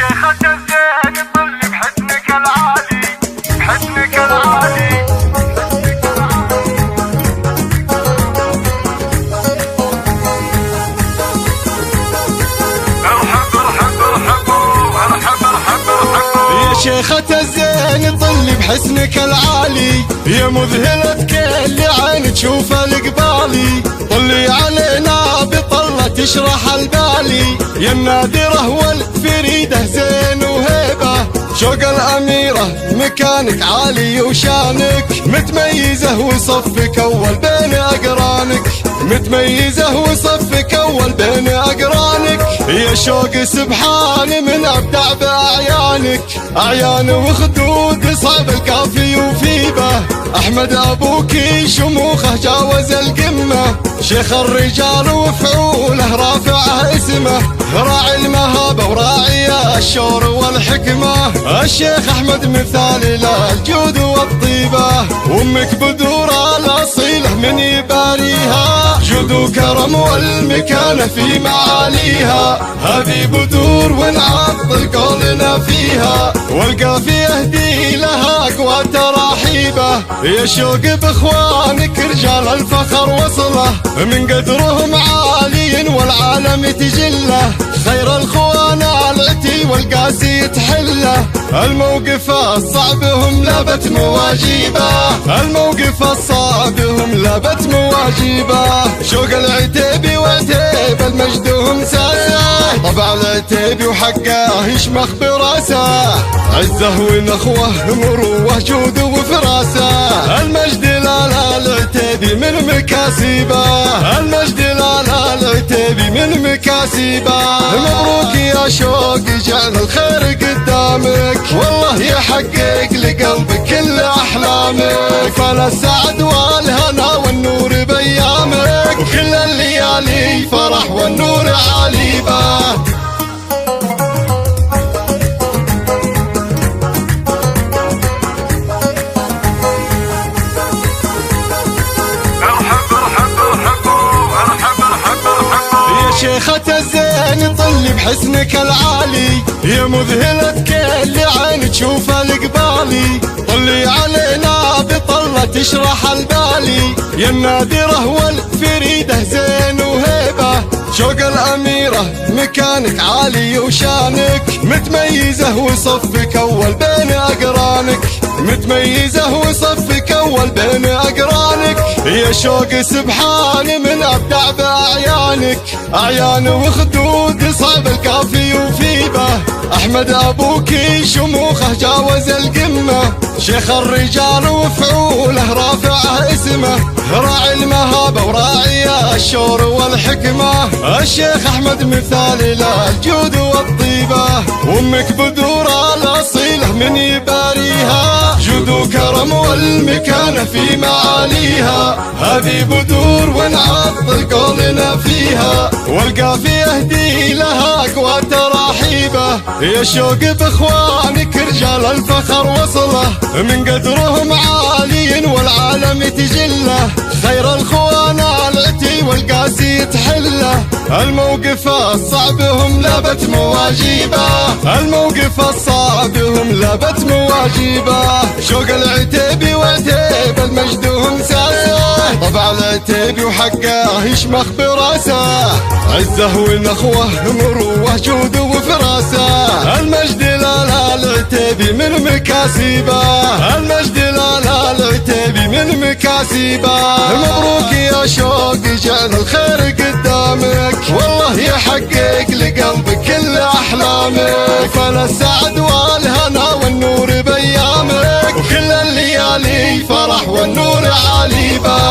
شيخة الزين طل بحسنك العالي، بحسنك العالي. شيخة الزين طلي بحسنك العالي، يا مذهلة كل عين تشوفه القبالي. طلي علينا بطلة تشرح البالي، يا النادرة والفريدة زين وهيبة. شوق الأميرة مكانك عالي وشانك، متميزة وصفك أول بين أقرانك، متميزة وصفك أول بين أقرانك. يا شوق سبحان من أبدع بأعيانك، أعيان وخدود صعب الكافي وفيبه. أحمد أبوكي شموخه جاوز القمة، شيخ الرجال وفعوله رافعه اسمه. راعي المهابة وراعي الشور والحكمة، الشيخ أحمد مثالي للجود والطيبة. وأمك بدور الأصيلة من يباريها، جود وكرم والمكانة في معاليها. هذه بدور ونعطل قولنا فيها، والقافية يهدي لها قوة تراحيبه. يا شوق باخوانك رجال الفخر وصله، من قدرهم عالي والعالم تجله. خير الخوان العتي والقاسي تحله، الموقف الصعب هم لابت مواجيبه، الموقف الصعب هم لابت مواجيبه. شوق العتيبي وعتيب المجد هم ساسه، طبع العتيبي وحقه يشمخ براسه. عزه ونخوه مروه جود وفراسه، المجد لا العتيبي من مكاسبه، المجد لا العتيبي من مكاسبه. مبروك يا شوق جعل الخير قدامك، والله يحقق لقلبك كل احلامك. فلا السعد والهنا والنور بايامك، وكل الليالي فرح والنور عاليبه. شيخة الزين طلي بحسنك العالي، يا مذهلة كل عين تشوفه القبالي. طلي علينا بطلة تشرح البالي، يا النادرة والفريدة زين وهيبة. شوق الأميرة مكانك عالي وشانك، متميزة وصفك أول بين أقرانك، متميزة وصفك أول بين أقرانك. يا شوق سبحان من أبدع بأعيانك، أعيان وخدود صعب الكافي وفيبه. أحمد أبوكي شموخه جاوز القمة، شيخ الرجال وفعوله رافعه اسمه. راعي المهابة وراعي الشور والحكمة، الشيخ أحمد مثالي للجود والطيبة. وأمك بدور الأصيلة من يباريها، جود وكرم والمكانة في معاليها. هذه بدور ونعطل قولنا فيها، والقافية يهدي لها قوة تراحيبه. يا شوق باخوانك رجال الفخر وصله، من قدرهم عالي والعالم تجله. خير الخوان العتي والقاسي تحله، الموقف الصعب هم لابت مواجيبه، الموقف الصعب هم لابت مواجيبه. شوق العتيبي وعتيب المجد هم ساسه، طبع العتيبي وحقه يشمخ براسه. عزه ونخوه مروه جود وفراسه، المجد لا العتيبي من مكاسبه، المجد لا العتيبي من مكاسبه. مبروك يا شوق جعل الخير قدامك، والله يحقق لقلبك كل احلامك. فلا السعد والهنا والنور بايامك، وكل الليالي فرح والنور عاليبه.